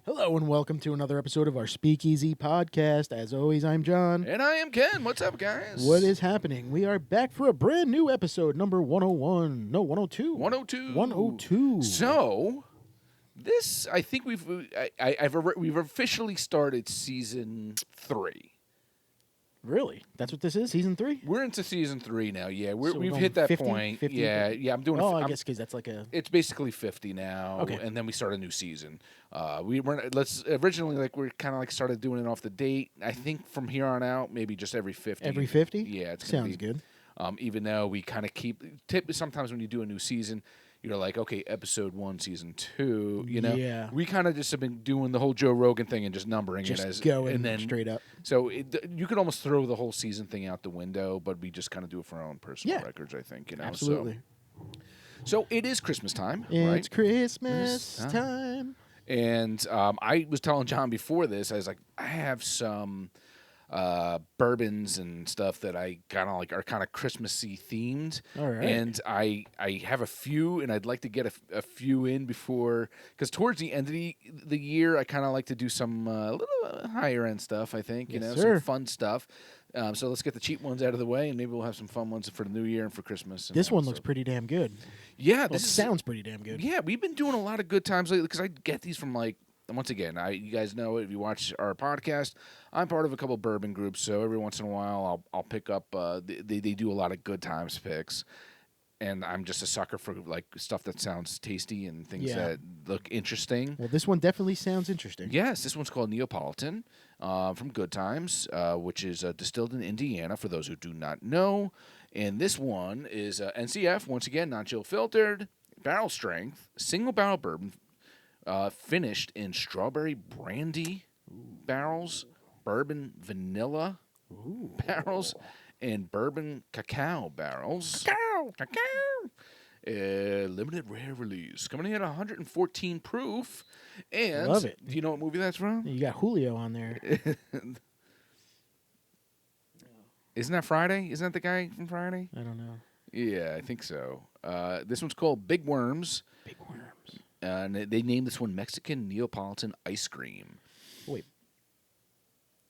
Hello and welcome to another episode of our Speakeasy podcast. As always, I'm John. And I am Ken. What's up, guys? What is happening? We are back for a brand new episode, number 101. No, 102. 102. 102. So, this, I think we've officially started season 3. Really? That's what this is? Season 3? We're into season 3 now. Yeah, So we've going hit that 50, point. 50? Yeah. I'm doing. I guess because that's like a... It's basically 50 now. Okay. And then we start a new season. We kind of like started doing it off the date. I think from here on out, maybe just every 50. Every 50? Yeah, it's Sounds good. Even though we kind of sometimes when you do a new season, you're like, okay, episode 1, season 2, you know? Yeah. We kind of just have been doing the whole Joe Rogan thing and just numbering Just it as going and then, straight up. So you could almost throw the whole season thing out the window, but we just kind of do it for our own personal Yeah. records, I think, you know? Absolutely. So it is Christmas time, It's right? Christmas Huh? time. And I was telling John before this, I was like, I have some bourbons and stuff that I kind of like are kind of Christmassy themed. All right. And I have a few, and I'd like to get a few in before, because towards the end of the year, I kind of like to do some little higher end stuff. I think Yes, some sir. fun stuff. So let's get the cheap ones out of the way, and maybe we'll have some fun ones for the new year and for Christmas. This one looks pretty damn good. Yeah, Well, this sounds pretty damn good. Yeah, we've been doing a lot of good times lately because I get these from like. Once again, you guys know it if you watch our podcast. I'm part of a couple bourbon groups, so every once in a while I'll pick up. They do a lot of good times picks, and I'm just a sucker for like stuff that sounds tasty and things Yeah. that look interesting. Well, this one definitely sounds interesting. Yes, this one's called Neapolitan from Good Times, which is distilled in Indiana. For those who do not know, and this one is NCF once again, not chill filtered, barrel strength, single barrel bourbon. Finished in strawberry brandy barrels, bourbon vanilla barrels, and bourbon cacao barrels. Cacao! Limited rare release. Coming in at 114 proof. And Love it. Do you know what movie that's from? You got Julio on there. Isn't that Friday? Isn't that the guy from Friday? I don't know. Yeah, I think so. This one's called Big Worms. Big worms. And they named this one Mexican Neapolitan Ice Cream. Wait.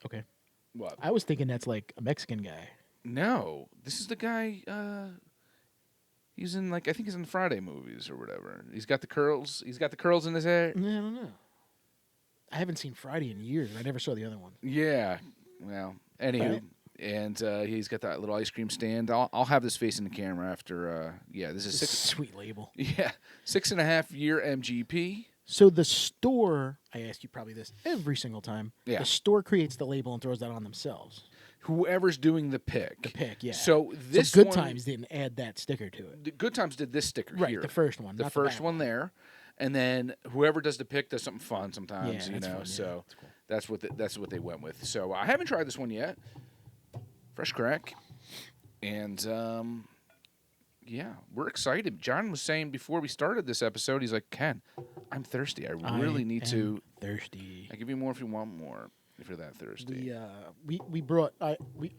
Okay. What? I was thinking that's like a Mexican guy. No, this is the guy. He's in I think he's in Friday movies or whatever. He's got the curls. He's got the curls in his hair. I don't know. I haven't seen Friday in years. I never saw the other one. Yeah. Well, anywho, Right. and he's got that little ice cream stand. I'll have this facing the camera after. Yeah, this is Sweet label. Yeah, 6.5 year MGP. So the store, I ask you probably this every single time. Yeah. The store creates the label and throws that on themselves. Whoever's doing the pick. The pick, yeah. So this Good one- Times didn't add that sticker to it. The Good Times did this sticker Right, here. the first one. The not first back one there, and then whoever does the pick does something fun sometimes. Yeah, you that's know, fun, yeah, so that's cool. that's what they went with. So I haven't tried this one yet. Fresh crack, and yeah, we're excited. John was saying before we started this episode, he's like, "Ken, I'm thirsty. I really need to." Thirsty. I give you more if you want more. If you're that thirsty. We brought I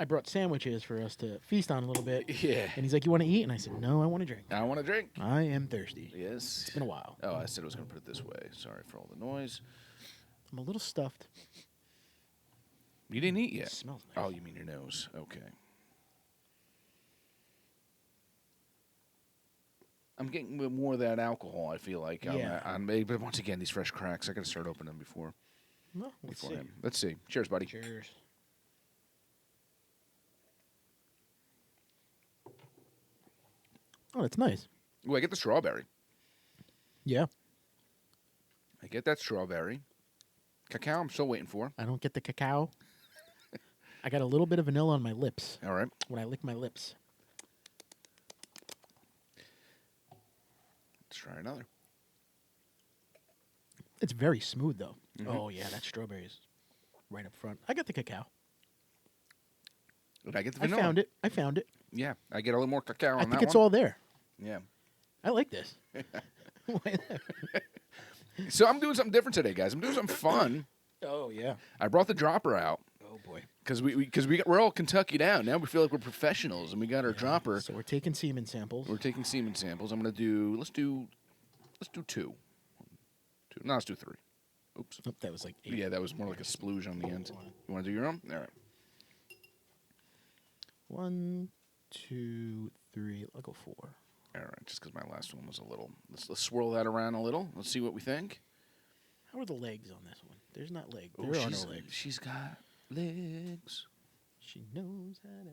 brought sandwiches for us to feast on a little bit. Yeah. And he's like, "You want to eat?" And I said, "No, I want to drink. I want to drink. I am thirsty." Yes. It's been a while. Oh, I said I was going to put it this way. Sorry for all the noise. I'm a little stuffed. You didn't eat yet. It smells nice. Oh, you mean your nose? Okay. I'm getting more of that alcohol. I feel like. Yeah. But once again, these fresh cracks. I got to start opening them before Well, let's see. him. Let's see. Cheers, buddy. Cheers. Oh, that's nice. Ooh, I get the strawberry. Yeah. I get that strawberry. Cacao. I'm still waiting for. I don't get the cacao. I got a little bit of vanilla on my lips All right. when I lick my lips. Let's try another. It's very smooth, though. Mhm. Oh, yeah, that strawberry is right up front. I got the cacao. Did I get the I vanilla? found it. Yeah. I get a little more cacao I on think that it's one. all there. Yeah. I like this. So I'm doing something different today, guys. I'm doing something fun. Oh, yeah. I brought the dropper out. Oh, boy. Because we're all Kentucky down. Now we feel like we're professionals, and we got our dropper. So we're taking semen samples. We're taking semen samples. Let's do two. 2. No, let's do 3. Oops. Oh, that was like 8. Yeah, that was more like a splooge on the end. You want to do your own? All right. 1, 2, 3. I'll go 4. All right, just because my last one was a little. Let's swirl that around a little. Let's see what we think. How are the legs on this one? There's not legs. Oh, There are no legs. She's got legs. She knows how to.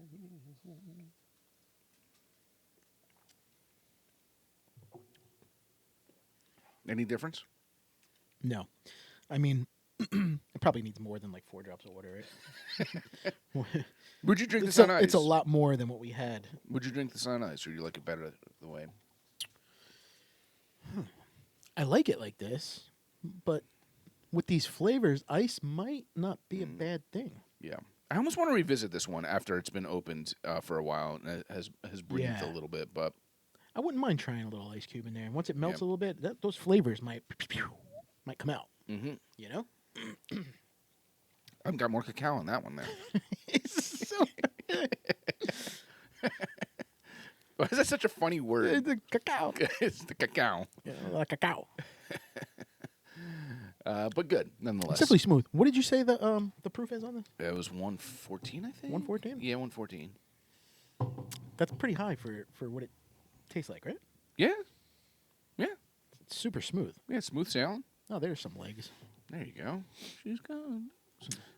Any difference? No. I mean, it probably needs more than like 4 drops of water, right? Would you drink this on ice? It's a lot more than what we had. Would you drink this on ice, or do you like it better the way? I like it like this, but with these flavors, ice might not be a bad thing. Yeah. I almost want to revisit this one after it's been opened for a while and it has breathed a little bit, but I wouldn't mind trying a little ice cube in there. And once it melts a little bit, those flavors might come out. Mm-hmm. You know? I've got more cacao in that one there. Why is that such a funny word? The cacao. It's the cacao. Yeah, like cacao. But good, nonetheless. It's definitely smooth. What did you say the proof is on this? It was 114, I think. 114? Yeah, 114. That's pretty high for what it tastes like, right? Yeah. Yeah. It's super smooth. Yeah, smooth sailing. Oh, there's some legs. There you go. She's gone.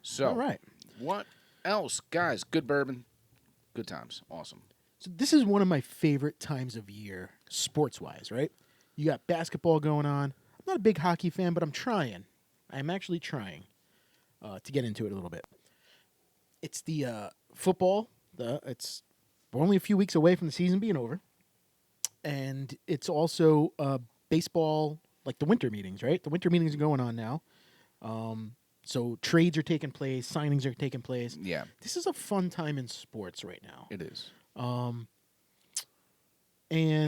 So, all right. What else? Guys, good bourbon, good times. Awesome. So this is one of my favorite times of year, sports-wise, right? You got basketball going on. I'm not a big hockey fan, but I'm trying. I'm actually trying to get into it a little bit. It's the football. We're only a few weeks away from the season being over. And it's also baseball, like the winter meetings, right? The winter meetings are going on now. So trades are taking place, signings are taking place. Yeah. This is a fun time in sports right now. It is. And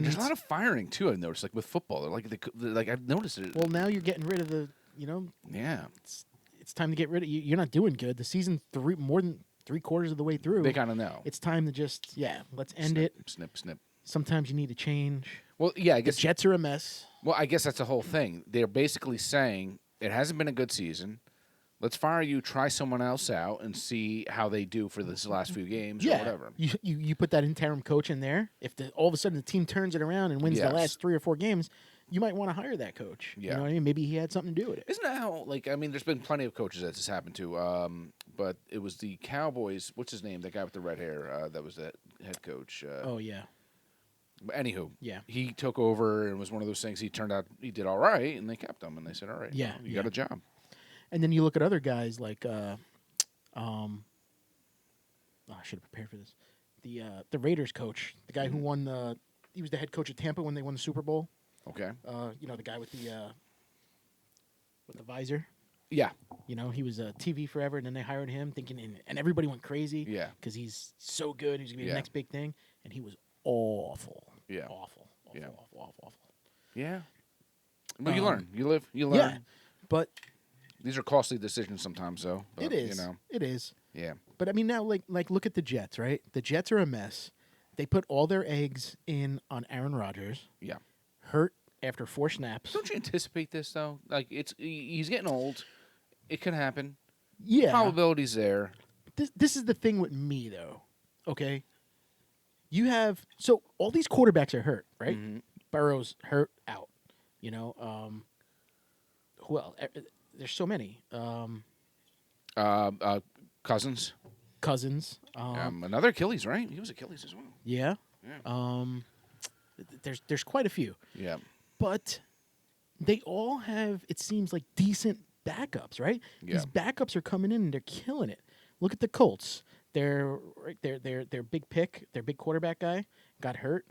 there's a lot of firing too. I've noticed, like with football, like I've noticed it. Well, now you're getting rid of Yeah. It's time to get rid of you. You're not doing good. The season's more than 3/4 of the way through. They kind of know. It's time to just let's end it. Snip. Sometimes you need to change. Well, yeah, I guess the Jets are a mess. Well, I guess that's the whole thing. They're basically saying it hasn't been a good season. Let's fire you, try someone else out, and see how they do for this last few games or whatever. You put that interim coach in there. If all of a sudden the team turns it around and wins the last 3 or 4 games, you might want to hire that coach. Yeah. You know what I mean? Maybe he had something to do with it. Isn't that how, there's been plenty of coaches that this happened to, but it was the Cowboys. What's his name? The guy with the red hair that was the head coach. Oh, yeah. But anywho, yeah, he took over and was one of those things. He turned out he did all right, and they kept him, and they said, all right, yeah, you got a job. And then you look at other guys like, I should have prepared for this. The Raiders coach, the guy who won, he was the head coach of Tampa when they won the Super Bowl. Okay. The guy with the visor. Yeah. He was TV forever, and then they hired him, thinking, and everybody went crazy. Yeah. Because he's so good, he's gonna be the next big thing, and he was awful. Yeah. Awful. Yeah. Well, you learn. You live. You learn. Yeah. But these are costly decisions sometimes, though. But, it is. It is. Yeah. But I mean, now, like, look at the Jets, right? The Jets are a mess. They put all their eggs in on Aaron Rodgers. Yeah. Hurt after 4 snaps. Don't you anticipate this though? Like he's getting old. It can happen. Yeah. Probability's there. This is the thing with me though. Okay. You have all these quarterbacks are hurt, right? Mm-hmm. Burrow's hurt out. There's so many. Cousins. Another Achilles, right? He was Achilles as well. Yeah. There's quite a few. Yeah. But they all have, it seems like, decent backups, right? Yeah. These backups are coming in and they're killing it. Look at the Colts. Their big pick, their big quarterback guy got hurt.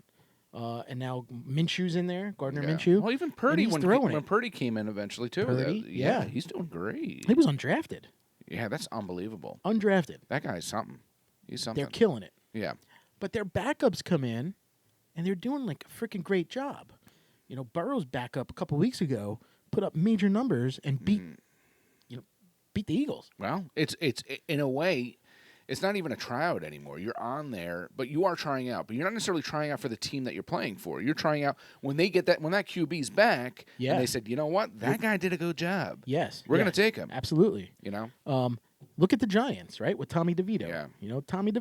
And now Minshew's in there, Gardner Minshew. Well, even Purdy, when Purdy came in eventually, too. Purdy, yeah. He's doing great. He was undrafted. Yeah, that's unbelievable. Undrafted. That guy's something. He's something. They're killing it. Yeah. But their backups come in, and they're doing, like, a freaking great job. Burrow's backup a couple weeks ago put up major numbers and beat the Eagles. Well, it's in a way, it's not even a tryout anymore. You're on there, but you are trying out. But you're not necessarily trying out for the team that you're playing for. You're trying out when that QB's back, Yeah. and they said, you know what, that guy did a good job. Yes. We're gonna take him. Absolutely. You know. Look at the Giants, right? With Tommy DeVito. Yeah. You know, Tommy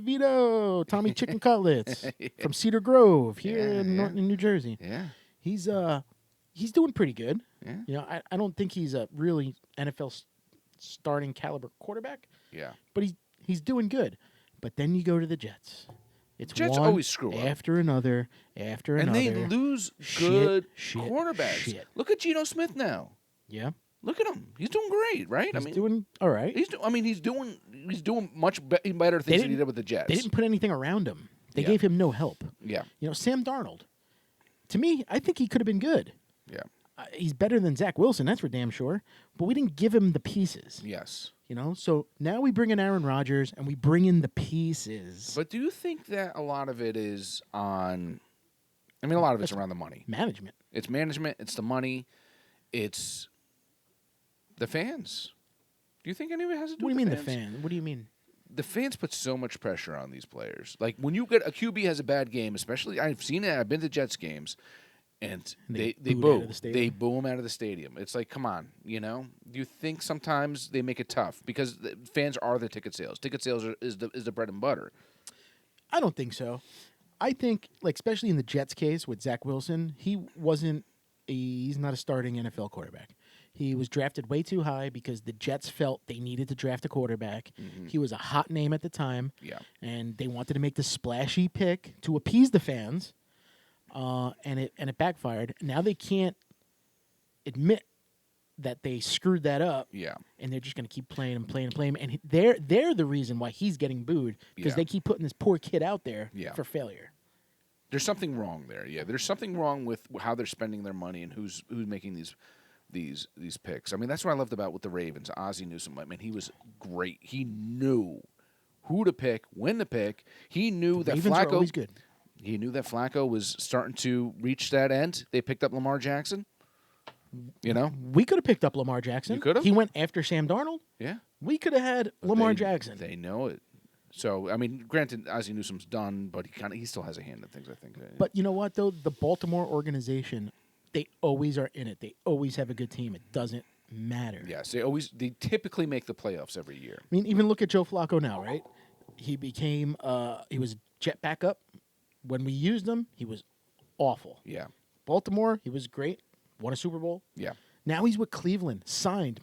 Chicken Cutlets from Cedar Grove here in New Jersey. Yeah. He's doing pretty good. Yeah. You know, I don't think he's a really NFL starting caliber quarterback. Yeah. But he's doing good. But then you go to the Jets. It's Jets one always screw up. after another, And they lose good quarterbacks. Shit. Look at Geno Smith now. Yeah. Look at him. He's doing great, right? He's doing all right. He's doing much better things than he did with the Jets. They didn't put anything around him. They Yeah. gave him no help. Yeah. You know, Sam Darnold. To me, I think he could have been good. Yeah. He's better than Zach Wilson, that's for damn sure. But we didn't give him the pieces. Yes. You know, so now we bring in Aaron Rodgers and we bring in the pieces. But do you think that a lot of it is on? I mean, a lot of it's around the money. Management. It's management. It's the money. It's the fans. Do you think any of it has to do What do with you mean the the fan? What do you mean? The fans put so much pressure on these players. Like when you get a QB has a bad game, especially I've seen it. I've been to Jets games, and they boo. They boo him out of the stadium. It's like, come on, you know. Do you think sometimes they make it tough because the fans are the ticket sales? Ticket sales is the bread and butter. I don't think so. I think, like, especially in the Jets case with Zach Wilson, he's not a starting NFL quarterback. He was drafted way too high because the Jets felt they needed to draft a quarterback. Mm-hmm. He was a hot name at the time. Yeah. And they wanted to make the splashy pick to appease the fans. And it backfired. Now they can't admit that they screwed that up. Yeah. And they're just going to keep playing and playing and playing. And they're the reason why he's getting booed because they keep putting this poor kid out there for failure. There's something wrong there. Yeah. There's something wrong with how they're spending their money and who's making these picks. I mean, that's what I loved about with the Ravens. Ozzie Newsome, I mean, he was great. He knew who to pick, when to pick. He knew that Ravens are always good. He knew that Flacco was starting to reach that end. They picked up Lamar Jackson. You know? We could have picked up Lamar Jackson. You could have? He went after Sam Darnold. Yeah. We could have had Lamar Jackson. They know it. So, I mean, granted, Ozzie Newsome's done, but he still has a hand in things, I think. But you know what, though? The Baltimore organization, they always are in it. They always have a good team. It doesn't matter. Yes, they typically make the playoffs every year. I mean, even look at Joe Flacco now, right? He became he was jet backup. When we used him, he was awful. Yeah. Baltimore, he was great. Won a Super Bowl. Yeah. Now he's with Cleveland, signed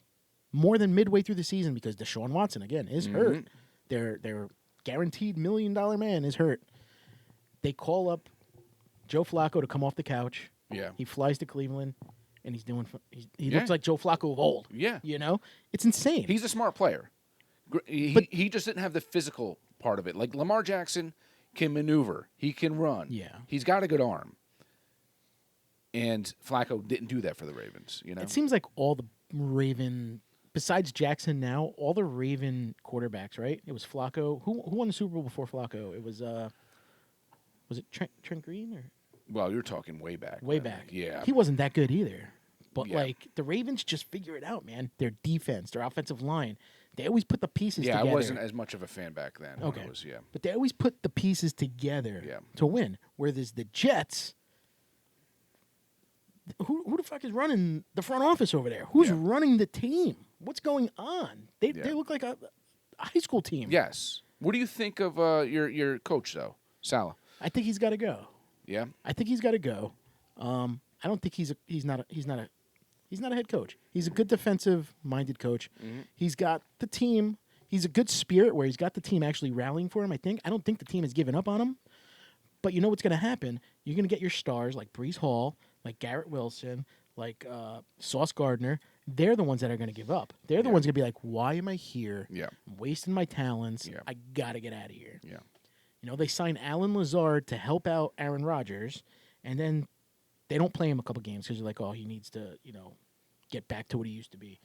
more than midway through the season because Deshaun Watson again is hurt. Their guaranteed $1 million man is hurt. They call up Joe Flacco to come off the couch. Yeah. He flies to Cleveland, and he looks like Joe Flacco of old. Yeah. You know? It's insane. He's a smart player. He just didn't have the physical part of it. Like Lamar Jackson can maneuver. He can run. Yeah. He's got a good arm. And Flacco didn't do that for the Ravens, you know? It seems like all the Raven, besides Jackson now, all the Raven quarterbacks, right? It was Flacco. Who won the Super Bowl before Flacco? It was it Trent Green or? Well, you're talking way back. Way back. Yeah. He wasn't that good either. But, Yeah. like, the Ravens just figure it out, man. Their defense, their offensive line. They always put the pieces together. I wasn't as much of a fan back then. Okay. Yeah. But they always put the pieces together to win. Whereas the Jets, who the fuck is running the front office over there? Who's running the team? What's going on? They look like a high school team. Yes. What do you think of your coach, though, Salah? I think he's got to go. Yeah. I think he's got to go. I don't think he's not a head coach. He's a good defensive-minded coach. Mm-hmm. He's got the team. He's a good spirit where he's got the team actually rallying for him, I think. I don't think the team has given up on him. But you know what's going to happen? You're going to get your stars like Breece Hall, like Garrett Wilson, like Sauce Gardner. They're the ones that are going to give up. They're the ones going to be like, why am I here? Yeah. I'm wasting my talents. Yeah. I got to get out of here. Yeah. You know, they signed Alan Lazard to help out Aaron Rodgers, and then they don't play him a couple games because they're like, oh, he needs to, get back to what he used to be.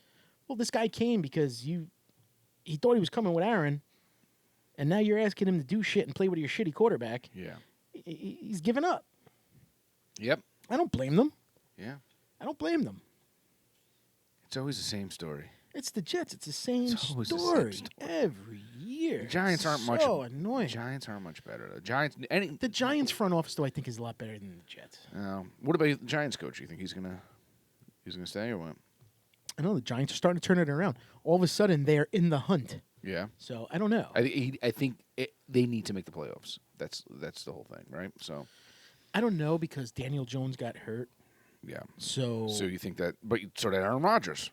Well, this guy came because he thought he was coming with Aaron, and now you're asking him to do shit and play with your shitty quarterback. Yeah. He's given up. Yep. I don't blame them. Yeah. I don't blame them. It's always the same story. It's the Jets. It's the same It's always the story same story. every year. year. The Giants aren't much. So annoying. Giants aren't much better. The Giants front office, though, I think is a lot better than the Jets. What about the Giants coach? You think he's gonna stay or what? I know the Giants are starting to turn it around. All of a sudden, they're in the hunt. Yeah. So I don't know. I think they need to make the playoffs. That's the whole thing, right? So I don't know because Daniel Jones got hurt. yeah. So you think that? But so did Aaron Rodgers.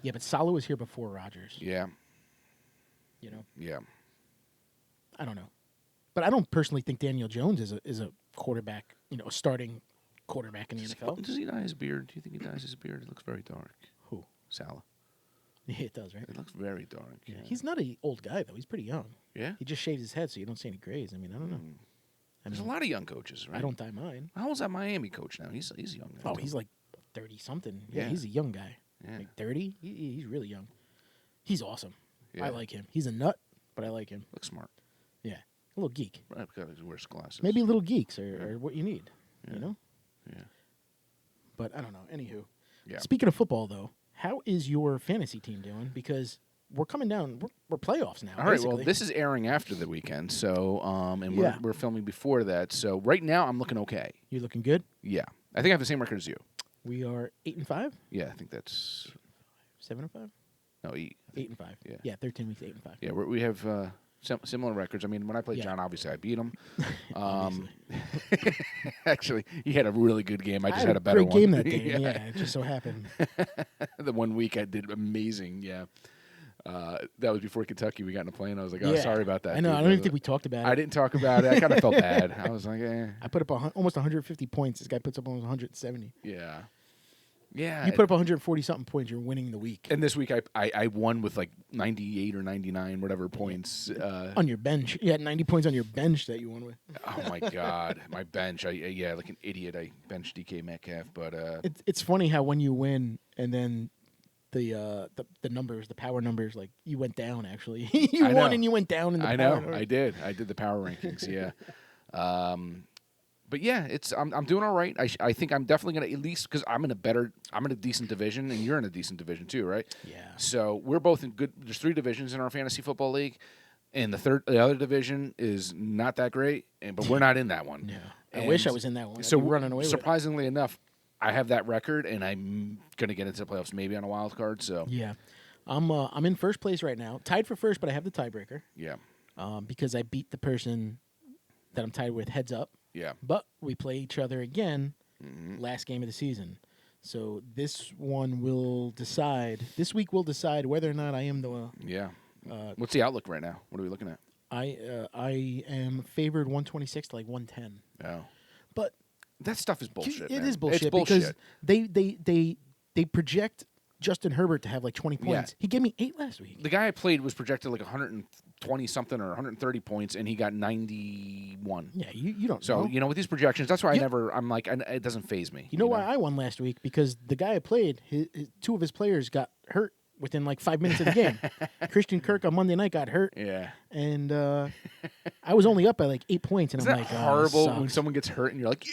yeah, but Salah was here before Rodgers. Yeah. You know. Yeah. I don't know, but I don't personally think Daniel Jones is a quarterback. A starting quarterback in the NFL. Does he dye his beard? Do you think he dyes his beard? It looks very dark. Who? Salah. Yeah, it does, right? It looks very dark. Yeah. He's not an old guy though. He's pretty young. Yeah. He just shaves his head so you don't see any grays. I mean, I don't know. There's a lot of young coaches, right? I don't dye mine. How old's that Miami coach now? He's young. Now, Oh, too. he's like 30 something. Yeah, Yeah. he's a young guy. Yeah. Like 30. He's really young. He's awesome. Yeah. I like him. He's a nut, but I like him. Looks smart. Yeah, a little geek. Right, because he wears glasses. Maybe little geeks are what you need. Yeah. You know. Yeah. But I don't know. Anywho, Yeah. speaking of football, though, how is your fantasy team doing? Because we're coming down. We're playoffs now. All right. basically. Well, this is airing after the weekend, so and we're, Yeah. we're filming before that. So right now, I'm looking okay. You're looking good. Yeah, I think I have the same record as you. We are 8-5, Yeah, I think that's 7-5, no 8. 8-5. Yeah. 13 weeks, 8-5. Yeah, we have similar records. I mean, when I played Yeah. John, obviously I beat him. Obviously. Actually, he had a really good game. I just had a better great one. game that day. Yeah, it just so happened. The 1 week I did amazing. Yeah. That was before Kentucky. We got in a plane. I was like, oh, Yeah. sorry about that. I know. dude. I don't even think we talked about it. I didn't talk about it. I kind of felt bad. I was like, I put up almost 150 points. This guy puts up almost 170. yeah. Yeah. You put up 140 something points. You're winning the week And this week I won with like 98 or 99 whatever points. on your bench. You had 90 points on your bench that you won with. Oh my God, my bench! Yeah, like an idiot. I benched DK Metcalf, but It's funny how when you win and then the numbers, the power numbers, like you went down. Actually, you I won know. and you went down in the. I power know numbers. I did. I did the power rankings. Yeah, but yeah, I'm doing all right. I think I'm definitely gonna at least because I'm in a decent division and you're in a decent division too, right? Yeah. So we're both in good. There's 3 divisions in our fantasy football league, and the other division is not that great, but we're not in that one. No. I wish I was in that one. So I'd be running away with it. surprisingly enough, I have that record, and I'm gonna get into the playoffs maybe on a wild card. So Yeah. I'm in first place right now, tied for first, but I have the tiebreaker yeah, because I beat the person that I'm tied with heads up. yeah, But we play each other again last game of the season. So this one will decide. This week will decide whether or not I am the. yeah. What's the outlook right now? What are we looking at? I am favored 126 to like 110. Oh, But that stuff is bullshit. It man. is bullshit It's bullshit. because they project Justin Herbert to have like 20 points. Yeah. He gave me 8 last week. The guy I played was projected like 120 something or 130 points, and he got 91. Yeah, you don't So know. with these projections, that's why You- I'm like, it doesn't phase me. You know why I won last week? Because the guy I played, his 2 of his players got hurt within like 5 minutes of the game. Christian Kirk on Monday night got hurt, Yeah. and I was only up by like 8 points. And Isn't I'm that like, horrible this when sucks. someone gets hurt and you're like,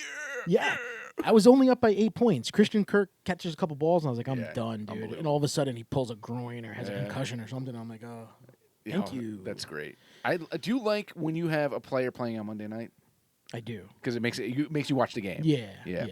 Yeah. I was only up by 8 points. Christian Kirk catches a couple balls, and I was like, I'm Yeah, done, dude. unbelievable. And all of a sudden, he pulls a groin or has a Yeah. concussion or something. I'm like, oh, Yeah, thank you. That's great. Do you like when you have a player playing on Monday night? I do. Because it makes you watch the game. Yeah. Yeah.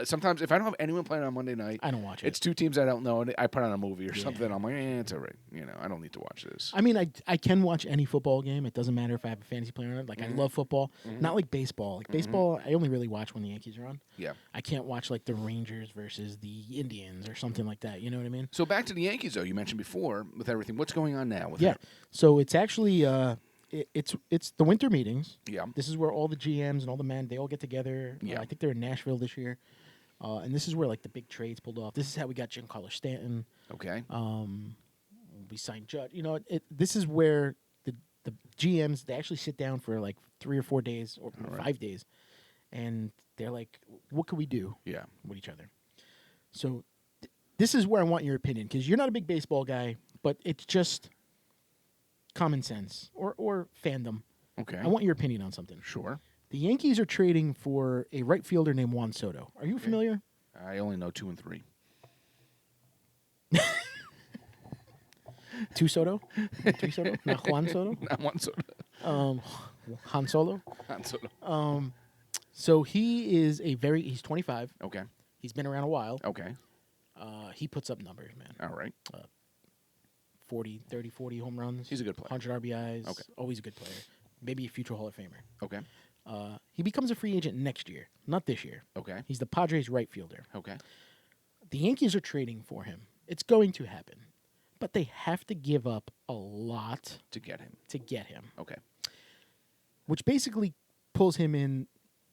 Sometimes if I don't have anyone playing on Monday night, I don't watch it. it's 2 teams I don't know, and I put on a movie or something. I'm like, it's all right. I don't need to watch this. I mean, I can watch any football game. It doesn't matter if I have a fantasy player or not. Like, I love football. Not like baseball. Like, baseball, I only really watch when the Yankees are on. Yeah. I can't watch, like, the Rangers versus the Indians or something like that. You know what I mean? So back to the Yankees, though. You mentioned before with everything. What's going on now? With Yeah. it? So it's actually it's the winter meetings. Yeah. This is where all the GMs and all the men, they all get together. Yeah. I think they're in Nashville this year. And this is where, like, the big trades pulled off. This is how we got Giancarlo Stanton. Okay. We signed Judge. This is where the GMs, they actually sit down for, like, 3 or 4 days or 5 days. And they're like, what can we do Yeah. with each other? So this is where I want your opinion, because you're not a big baseball guy, but it's just common sense or fandom. Okay. I want your opinion on something. Sure. The Yankees are trading for a right fielder named Juan Soto. Are you familiar? I only know 2 and 3. Two Soto? Three Soto? Not Juan Soto? Not one Soto. Han Solo? Han Soto. So he's 25. Okay. He's been around a while. Okay. He puts up numbers, man. All right. 40 home runs. He's a good player. 100 RBIs. Okay. Always a good player. Maybe a future Hall of Famer. Okay. He becomes a free agent next year, not this year. Okay. He's the Padres' right fielder. Okay. The Yankees are trading for him. It's going to happen. But they have to give up a lot To get him. Okay. Okay. Which basically pulls him in.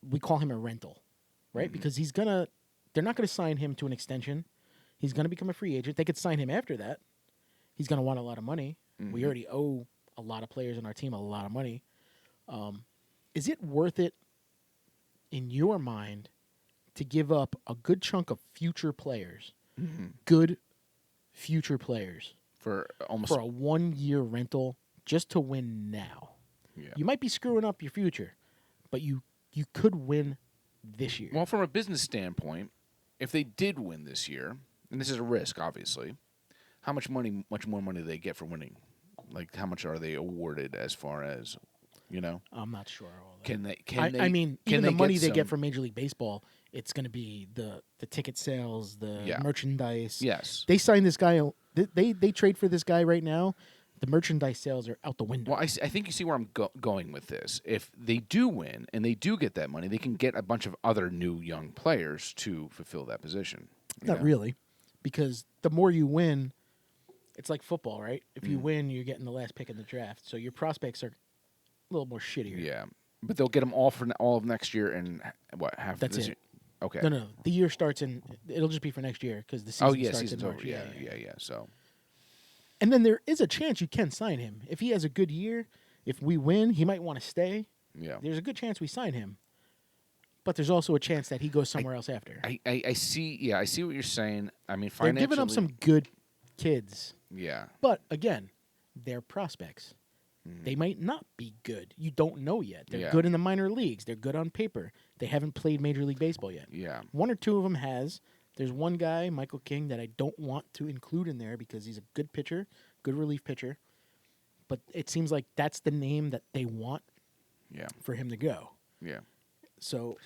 We call him a rental, right? Mhm. Because they're not going to sign him to an extension. He's going to become a free agent. They could sign him after that. He's going to want a lot of money. We Mhm. already owe a lot of players on our team a lot of money. Is it worth it, in your mind, to give up a good chunk of future players, good future players, For almost. for a 1-year rental just to win now? Yeah. You might be screwing up your future, but you could win this year. Well, from a business standpoint, if they did win this year, and this is a risk, obviously, how much more money do they get for winning? Like, how much are they awarded as far as, I'm not sure. All that. Can they? I mean, can even the money they some- get from Major League Baseball, it's going to be the ticket sales, the Yeah. merchandise. Yes. They signed this guy. They trade for this guy right now. The merchandise sales are out the window. Well, I think you see where I'm going with this. If they do win and they do get that money, they can get a bunch of other new young players to fulfill that position. Not really, because the more you win, it's like football, right? If you win, you're getting the last pick in the draft, so your prospects are a little more shittier. Yeah, but they'll get them all for all of next year and what half That's this it. year? Okay. No. The year starts it'll just be for next year because the season Oh yeah, starts season's in March. over. Yeah. So And then there is a chance you can sign him if he has a good year. If we win, he might want to stay. yeah, There's a good chance we sign him, but there's also a chance that he goes somewhere else after. I see. Yeah, I see what you're saying. I mean, They're financially, giving up some good kids, Yeah. but again, they're prospects. They might not be good. You don't know yet. They're Yeah. good in the minor leagues. They're good on paper. They haven't played Major League Baseball yet. Yeah. One or two of them has. There's one guy, Michael King, that I don't want to include in there because he's a good pitcher, good relief pitcher. But it seems like that's the name that they want Yeah. for him to go. Yeah. So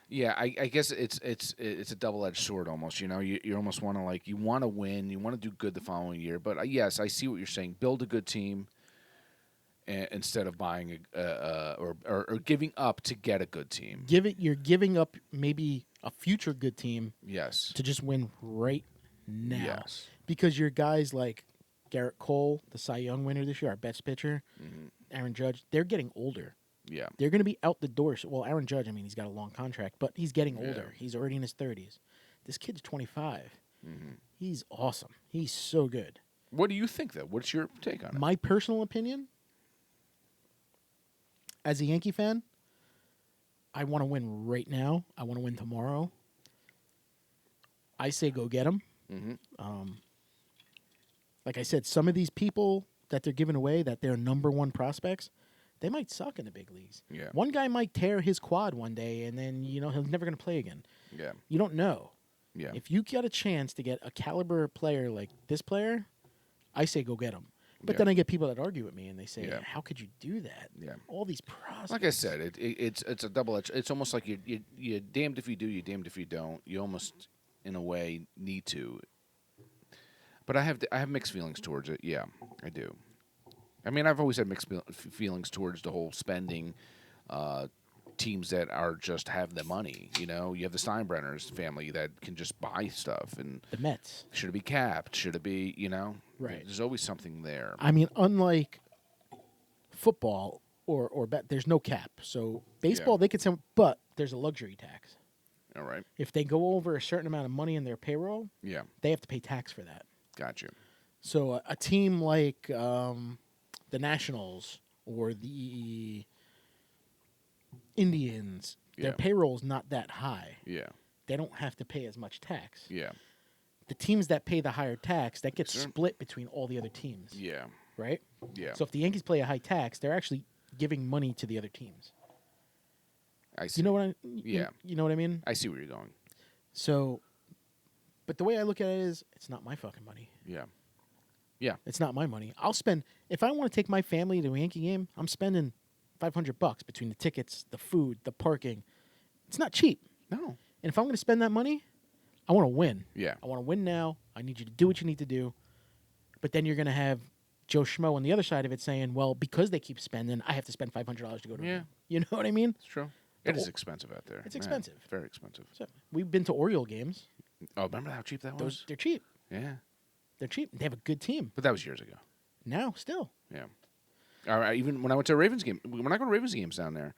Yeah, I guess it's a double-edged sword almost. You almost want to you want to win, you want to do good the following year. But yes, I see what you're saying. Build a good team instead of buying or giving up to get a good team. you're giving up maybe a future good team Yes. to just win right now. Yes. Because your guys like Garrett Cole, the Cy Young winner this year, our best pitcher, Mm-hmm. Aaron Judge, they're getting older. Yeah. They're going to be out the door. Well, Aaron Judge, I mean, he's got a long contract, but he's getting Yeah. older. He's already in his 30s. This kid's 25. Mm-hmm. He's awesome. He's so good. What do you think, though? What's your take on it? My personal opinion, as a Yankee fan, I want to win right now. I want to win tomorrow. I say go get him. Mm-hmm. Like I said, some of these people that they're giving away, that they're number one prospects, they might suck in the big leagues. Yeah. One guy might tear his quad one day, and then he's never going to play again. Yeah. You don't know. Yeah. If you get a chance to get a caliber player like this player, I say go get him. But Yeah. then I get people that argue with me, and they say, Yeah. "How could you do that? Yeah. All these prospects." Like I said, it's a double-edged. It's almost like you're damned if you do, you're damned if you don't. You almost, in a way, need to. But I have mixed feelings towards it. Yeah, I do. I mean, I've always had mixed feelings towards the whole spending. Teams that are just have the money. You have the Steinbrenner's family that can just buy stuff, and the Mets. should it be capped? Should it be? Right. There's always something there. I mean, unlike football or there's no cap. So baseball, Yeah. they could send, but there's a luxury tax. All right. If they go over a certain amount of money in their payroll, Yeah. they have to pay tax for that. Got you. So a team like the Nationals or the Indians, Yeah. their payroll's not that high. Yeah. They don't have to pay as much tax. Yeah. The teams that pay the higher tax, that gets Sure. split between all the other teams, Yeah. right? Yeah. So if the Yankees play a high tax, they're actually giving money to the other teams. I see. You know what I? Yeah. You know what I mean? I see where you're going. So, but the way I look at it is, it's not my fucking money. Yeah. Yeah. It's not my money. I'll spend if I want to take my family to a Yankee game. I'm spending $500 between the tickets, the food, the parking. It's not cheap. No. And if I'm going to spend that money, I want to win. Yeah. I want to win now. I need you to do what you need to do. But then you're going to have Joe Schmo on the other side of it saying, well, because they keep spending, I have to spend $500 to go to a game. You know what I mean? It's true. It is expensive out there. It's expensive. Very expensive. So we've been to Oriole games. Oh, remember how cheap that was? They're cheap. Yeah. They're cheap. They have a good team. But that was years ago. Now, still. Yeah. All right. Even when I went to a Ravens game, when I go to Ravens games down there,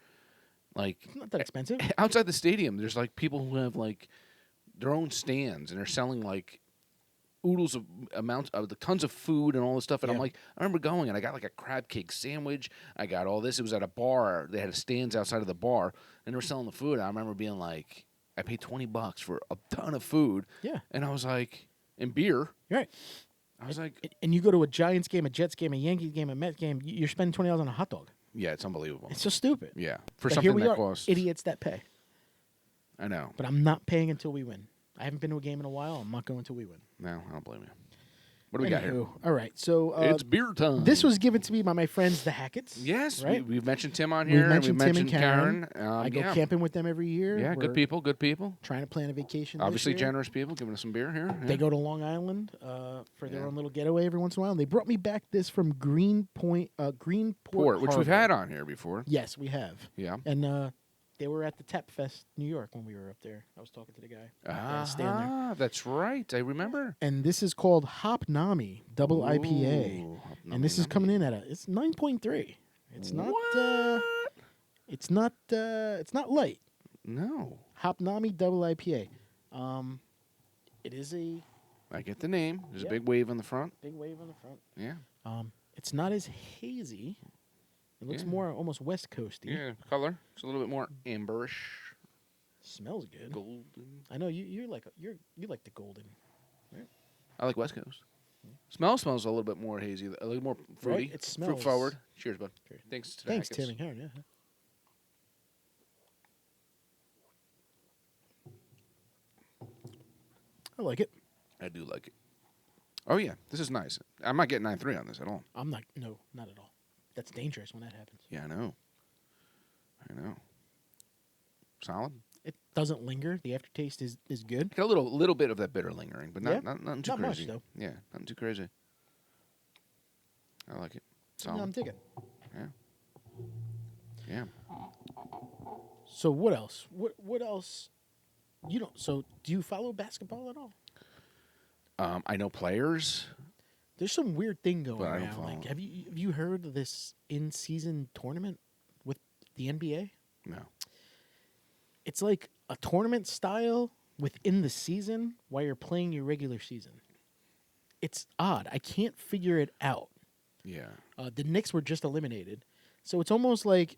like It's not that expensive. outside the stadium, there's like people who have like their own stands and they're selling like oodles of amounts of the tons of food and all this stuff. And I'm Yeah. like, I remember going and I got like a crab cake sandwich. I got all this. It was at a bar. They had stands outside of the bar and they were selling the food. I remember being like, I paid $20 for a ton of food. Yeah. And I was like, and beer. You're right. I was like, And you go to a Giants game, a Jets game, a Yankees game, a Mets game, you're spending $20 on a hot dog. yeah, it's unbelievable. It's so stupid. Yeah. For But something here we that are, costs. idiots that pay. I know. But I'm not paying until we win. I haven't been to a game in a while. I'm not going until we win. No, I don't blame you. What do we got here? Anywho, all right. So It's beer time. this was given to me by my friends, the Hackett's. Yes, right? we've mentioned Tim on We've here. mentioned Tim and Karen. I go yeah. camping with them every year. Yeah, We're good people, good people. Trying to plan a vacation. this Obviously year. generous people, giving us some beer here. Yeah. They go to Long Island for their Yeah. own little getaway every once in a while. And they brought me back this from Greenport, Port, which we've Harbor. had on here before. Yes, we have. Yeah. And they were at the Tap Fest, New York, when we were up there. I was talking to the guy. They had a stand there. Ah, that's right. I remember. And this is called Hopnami Double IPA. Ooh, And this is coming in at it's 9.3. It's not it's not light. No. Hopnami Double IPA. It is a I get the name. There's Yeah. a big wave on the front. big wave on the front. Yeah. It's not as hazy. It looks Yeah. more almost West Coasty. Yeah. Color. It's a little bit more amberish. Smells good. Golden. I know you like the golden. I like West Coast. Smells a little bit more hazy, a little more fruity. It Fruit smells- forward. Cheers, bud. Cheers. Thanks. To Thanks, Hackett's. Tim and Karen. Yeah. I like it. I do like it. Oh yeah, this is nice. I'm not getting 9.3 on this at all. I'm not. No, not at all. That's dangerous when that happens. Yeah, I know. Solid. It doesn't linger. The aftertaste is good. Got a little bit of that bitter lingering, but Yeah. nothing too Not much, crazy. though. Yeah, nothing too crazy. I like it. No, I'm Solid. digging. Yeah. So what else? What else? You don't. So do you follow basketball at all? I know players. There's some weird thing going But I don't around. follow Like, it. have you heard of this in-season tournament with the NBA? No. It's like a tournament style within the season while you're playing your regular season. It's odd. I can't figure it out. Yeah. The Knicks were just eliminated, so it's almost like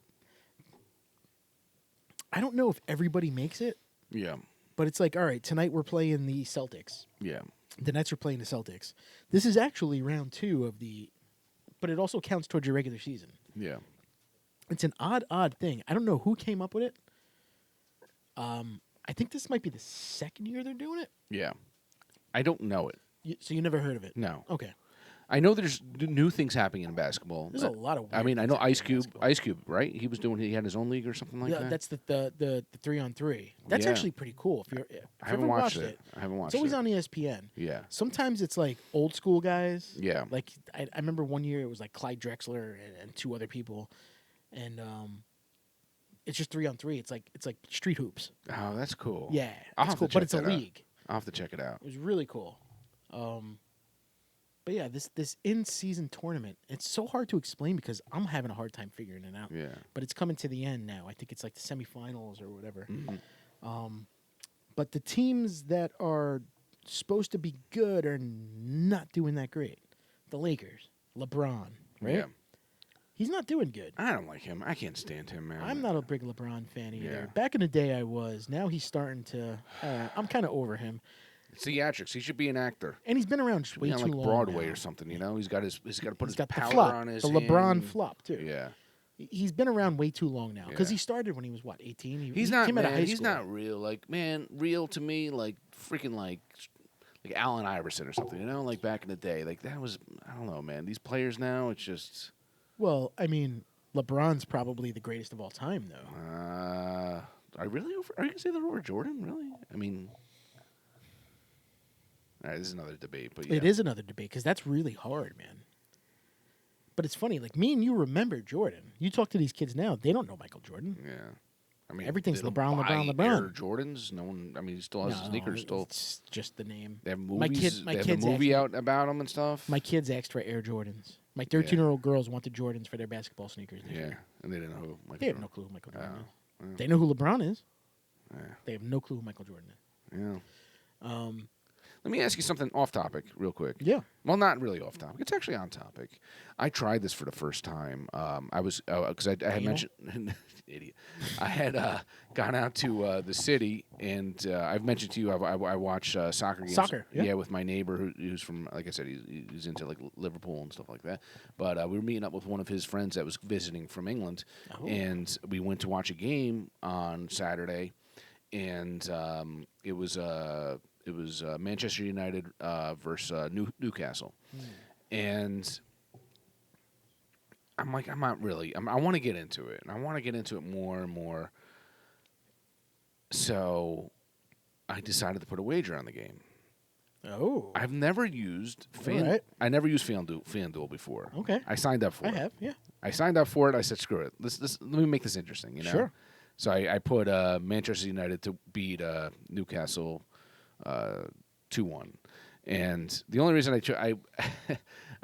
I don't know if everybody makes it, Yeah. but it's like, all right, tonight we're playing the Celtics. Yeah. The Nets are playing the Celtics. This is actually round 2 of but it also counts towards your regular season. Yeah. It's an odd thing. I don't know who came up with it. I think this might be the second year they're doing it. Yeah. I don't know it. So you never heard of it? No. Okay. I know there's new things happening in basketball. There's a lot of. I weird mean, I know things Ice happening in Cube. basketball. Ice Cube, right? He had his own league or something like Yeah, that. that's the 3-on-3. That's Yeah. actually pretty cool. If you're, I haven't watched it. I haven't watched It's always it. on ESPN. Yeah. Sometimes it's like old school guys. Yeah. Like I remember one year it was like Clyde Drexler and 2 other people, and it's just 3-on-3. It's like street hoops. Oh, that's cool. Yeah, I'll it's have to cool, check but it's a that out. league. I'll have to check it out. It was really cool. But yeah, this in-season tournament, it's so hard to explain because I'm having a hard time figuring it out. Yeah. But it's coming to the end now. I think it's like the semifinals or whatever. Mm-hmm. But the teams that are supposed to be good are not doing that great. The Lakers, LeBron, right? Yeah. He's not doing good. I don't like him. I can't stand him, man. I'm not a big LeBron fan either. Yeah. Back in the day, I was. Now he's starting to. I'm kind of over him, It's theatrics. He should be an actor. and he's been around just way Be on too like long. Broadway now. or something. You know, he's got to put He's his got the power flop, on his the LeBron hand. flop too. Yeah. He's been around way too long now because Yeah. he started when he was what 18. He's he not. came out of Man, high he's school. not real. Like, man, real to me, like freaking like Allen Iverson or something, like back in the day. Like that was, I don't know, man. These players now, it's just. Well, I mean, LeBron's probably the greatest of all time, though. Are you gonna say they're over Jordan? Really? I mean, all right, this is another debate, but yeah. It is another debate because that's really hard, man. But it's funny, like me and you remember Jordan. You talk to these kids now, they don't know Michael Jordan. Yeah. I mean, Everything's they don't LeBron, buy LeBron, LeBron. Air Jordans. No one. I mean, he still has his No, sneakers. Still, it's just the name. they have movies. My they have kids a movie actually- out about him and stuff. My kids asked for Air Jordans. My 13-year-old girls wanted Jordans for their basketball sneakers this Yeah, year. and they didn't know who. Michael They have Jordan. no clue who Michael Jordan is. Yeah. They know who LeBron is. Yeah. They have no clue who Michael Jordan is. Yeah. Let me ask you something off topic, real quick. Yeah. Well, not really off topic. It's actually on topic. I tried this for the first time. I was because I had Anal? mentioned, idiot. I had gone out to the city, and I've mentioned to you I watch soccer games. Soccer, yeah. with my neighbor who's from, like I said, he's into like Liverpool and stuff like that. But we were meeting up with one of his friends that was visiting from England, and we went to watch a game on Saturday, and it was Manchester United versus Newcastle, and I'm like, I'm not really. I want to get into it, and I want to get into it more and more. So, I decided to put a wager on the game. Oh. I've never used Alright. I never used FanDuel before. Okay. I signed up for I it. have, yeah. I signed up for it. I said, screw it. Let me make this interesting. Sure. So I put Manchester United to beat Newcastle 2-1, and the only reason I chose I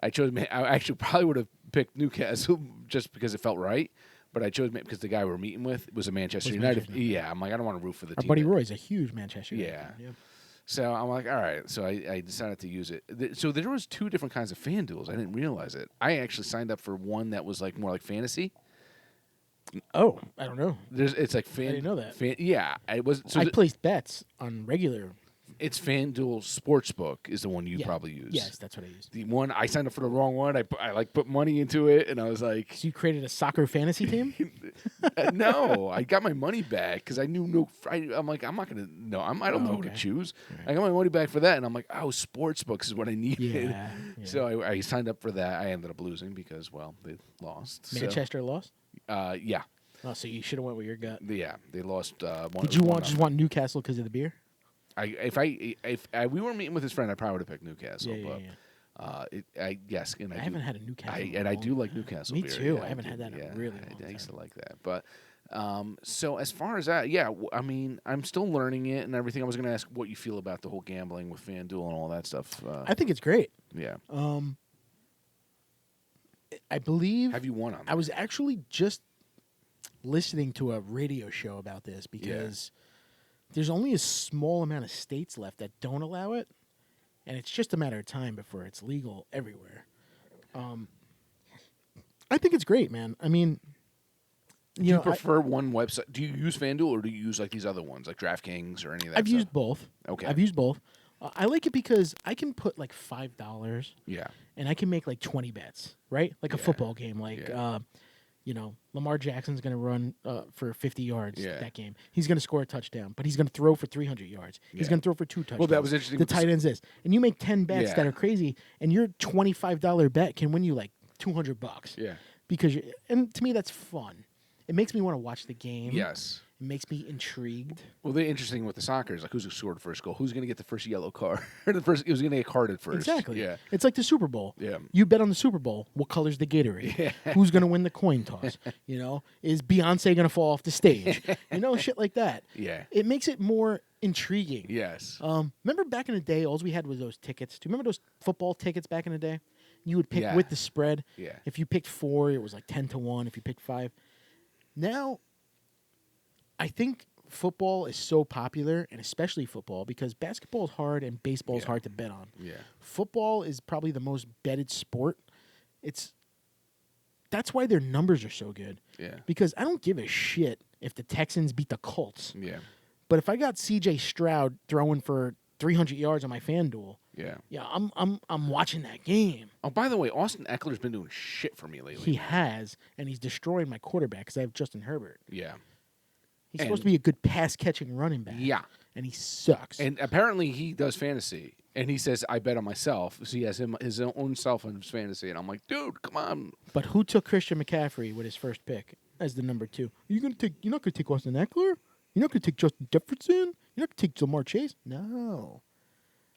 actually probably would have picked Newcastle just because it felt right, but I chose because the guy we were meeting with was a Manchester United. Manchester United. Yeah, I'm like, I don't want to root for the Our team. buddy Roy's a huge Manchester United Yeah. fan. Yeah. So I'm like, all right. So I decided to use it. So there was two different kinds of FanDuels. I didn't realize it. I actually signed up for one that was like more like fantasy. Oh, I don't know. It's like fan. I didn't know that. Yeah, it was. So I placed bets on regular. it's FanDuel Sportsbook is the one you Yeah. probably use. Yes, that's what I used. The one I signed up for the wrong one. I put money into it, and I was like, So you created a soccer fantasy team? no, I got my money back because I knew no. I'm like, I'm not gonna. No, I don't know who to okay. choose. Right. I got my money back for that, and I'm like, oh, Sportsbooks is what I needed. Yeah. So I signed up for that. I ended up losing because, well, they lost. So, Manchester lost? yeah. Oh, so you should have went with your gut. Yeah, they lost. Did you just want Newcastle because of the beer? If we were meeting with his friend, I probably would have picked Newcastle. Yeah, but yes, and I haven't had a Newcastle. and I do like Newcastle Me beer. too. Yeah, I haven't had do. that in a Yeah, really I long used to time. like that. But so as far as that, yeah, I mean, I'm still learning it and everything. I was going to ask what you feel about the whole gambling with FanDuel and all that stuff. I think it's great. Yeah. I believe Have you won on that? I was actually just listening to a radio show about this because there's only a small amount of states left that don't allow it, and it's just a matter of time before it's legal everywhere. I think it's great, man. I mean, Do you prefer one website? Do you use FanDuel or do you use like these other ones, like DraftKings or any of that I've stuff? used both. Okay. I've used both. I like it because I can put like $5 Yeah. and I can make like 20 bets, right? Like a Yeah. football game. Like, Yeah. Lamar Jackson's going to run for 50 yards Yeah. that game. He's going to score a touchdown, but he's going to throw for 300 yards. He's Yeah. going to throw for 2 touchdowns. Well, that was interesting The with the tight end's this. And you make 10 bets Yeah. that are crazy, and your $25 bet can win you like $200. Yeah. Because and to me, that's fun. It makes me want to watch the game. Yes. It makes me intrigued. Well, the interesting with the soccer is like who's scored the first goal, who's going to get the first yellow card, who's going to get carded first. Exactly. Yeah. It's like the Super Bowl. Yeah. You bet on the Super Bowl. What color's the Gatorade? Who's going to win the coin toss? Is Beyonce going to fall off the stage? Shit like that. Yeah. It makes it more intriguing. Yes. Remember back in the day, all we had was those tickets. Do you remember those football tickets back in the day? You would pick Yeah. with the spread. Yeah. If you picked 4, it was like 10-1. If you picked 5. Now, I think football is so popular, and especially football, because basketball is hard and baseball is Yeah. hard to bet on. Yeah. Football is probably the most betted sport. That's why their numbers are so good. Yeah. Because I don't give a shit if the Texans beat the Colts. Yeah. But if I got C.J. Stroud throwing for 300 yards on my FanDuel, Yeah. I'm watching that game. Oh, by the way, Austin Eckler's been doing shit for me lately. He has, and he's destroying my quarterback because I have Justin Herbert. Yeah. He's supposed to be a good pass-catching running back. Yeah. And he sucks. And apparently he does fantasy. And he says, I bet on myself. So he has his own self in his fantasy. And I'm like, dude, come on. But who took Christian McCaffrey with his first pick as the number 2? You're not gonna take Austin Eckler? You're not gonna take Justin Jefferson? You're not gonna take Jamar Chase? No.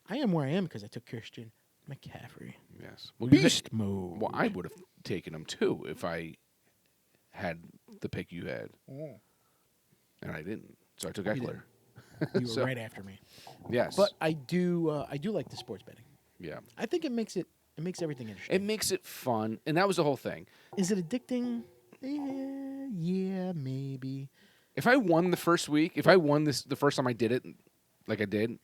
I am where I am because I took Christian McCaffrey. Yes. Well, Beast mode. Well, I would have taken him too if I had the pick you had. And I didn't. So I took Eckler. You were right after me. Yes. But I do like the sports betting. Yeah. I think it makes everything interesting. It makes it fun. And that was the whole thing. Is it addicting? Yeah, maybe. If I won the first week, if I won this the first time I did it, like I did,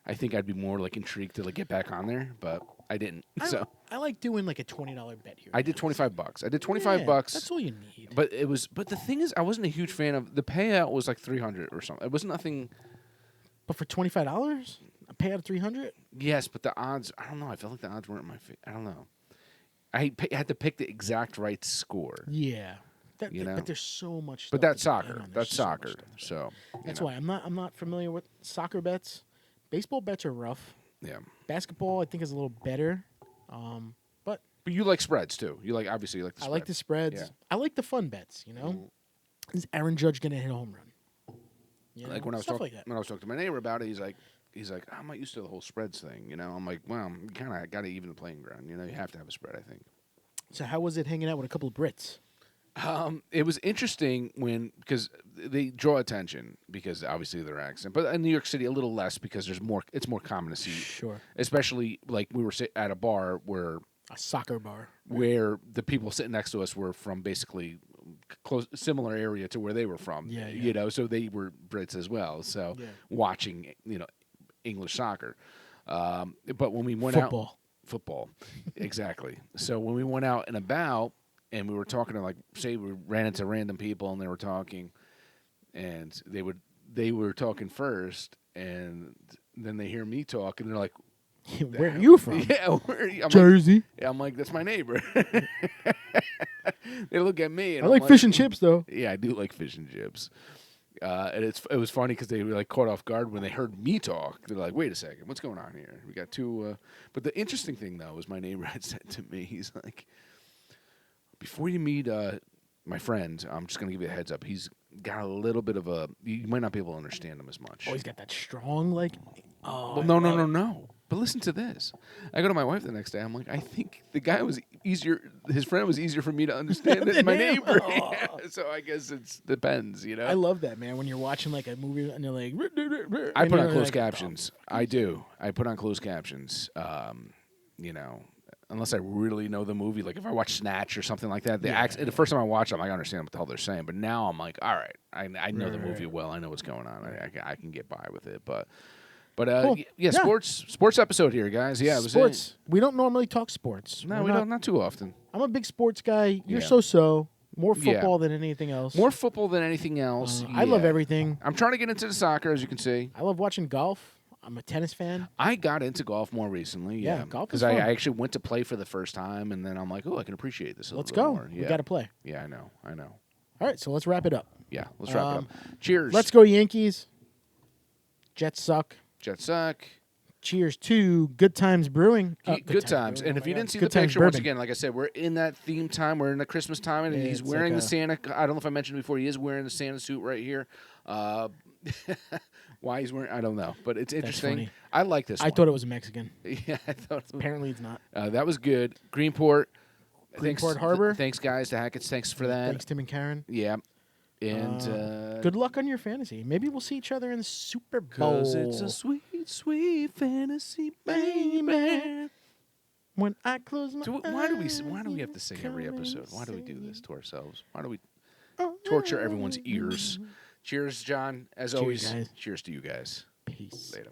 I think I'd be more like intrigued to like get back on there. But I didn't. I like doing like a $20 bet here. I did $25. I did $25. That's all you need. But the thing is, I wasn't a huge fan of the payout. Was like $300 or something. It was nothing. But for $25, a payout of $300. Yes, but the odds. I don't know. I felt like the odds weren't my favor. I don't know. I had to pick the exact right score. Yeah. You know? But there's so much. But stuff that's to bet soccer. on. That's There's so much soccer. stuff to So bet. That's why I'm not familiar with soccer bets. Baseball bets are rough. Yeah. Basketball I think is a little better. But you like spreads too. You like obviously you like the I spreads. like the spreads. Yeah. I like the fun bets. You know, is Aaron Judge gonna hit a home run? You know? Like when I was Stuff talking like that. when I was talking to my neighbor about it, he's like, I'm not used to the whole spreads thing. You know, I'm like, well, you kind of got to even the playing ground. You know, you have to have a spread, I think. So how was it hanging out with a couple of Brits? It was interesting because they draw attention because obviously their accent, but in New York City a little less because it's more common to see. Sure. Especially like we were at a bar A soccer bar. where the people sitting next to us were from basically similar area to where they were from. Yeah, yeah. You know, so they were Brits as well. So watching, English soccer. But when we went football, exactly. So when we went out and about and we were talking to say we ran into random people and they were talking and they were talking first and then they hear me talk and they're like, where are you from? Yeah, where are you? Jersey. I'm like, that's my neighbor. They look at me. And I like fish and chips, though. Yeah, I do like fish and chips. And it was funny because they were like caught off guard when they heard me talk. They're like, wait a second, what's going on here? We got two. But the interesting thing, though, is my neighbor had said to me, he's like, before you meet my friend, I'm just going to give you a heads up. He's got a little bit of you might not be able to understand him as much. Oh, he's got that strong, Well, no. But listen to this. I go to my wife the next day. I'm like, I think the guy was easier. His friend was easier for me to understand than my neighbor. Yeah, so I guess it depends, you know. I love that, man. When you're watching like a movie and you're like, I put on closed captions. I do. I put on closed captions. Unless I really know the movie, like if I watch Snatch or something like that, the first time I watch them, I understand what the hell they're saying. But now I'm like, all right, I know the movie well. I know what's going on. I can get by with it. But Cool. yeah, sports episode here, guys. Yeah, it was sports. We don't normally talk sports. No, we don't. Not too often. I'm a big sports guy. You're Yeah. so. More football than anything else. More football than anything else. I love everything. I'm trying to get into the soccer, as you can see. I love watching golf. I'm a tennis fan. I got into golf more recently. Yeah, golf is because fun. I actually went to play for the first time, and then I'm like, oh, I can appreciate this a Let's little go. bit more. We Yeah. got to play. Yeah, I know. All right, so let's wrap it up. Yeah, let's wrap it up. Cheers. Let's go Yankees. Jets suck. Jets suck. Cheers to Good Times Brewing. Good times. Brewing. And Oh if my you God. didn't see Good the Times picture, once Bourbon. again, like I said, we're in that theme time. We're in the Christmas time, and he's it's wearing like the Santa. I don't know if I mentioned before. He is wearing the Santa suit right here. Why he's wearing, I don't know, but it's interesting. funny. I like this. I thought it was Mexican. Yeah, I thought. Apparently, it's not. That was good. Greenport. Greenport Harbor. Thanks, guys. To Hackett's. Thanks for that. Thanks, Tim and Karen. Yeah. And Good luck on your fantasy. Maybe we'll see each other in the Super Bowl. 'cause it's a sweet, sweet fantasy, baby. When I close my Why do we eyes, have to sing every come and episode? Why do we do sing. this to ourselves? Why do we Oh, torture everyone's ears? Cheers, John. As Cheers, always, guys. cheers to you guys. Peace. Later.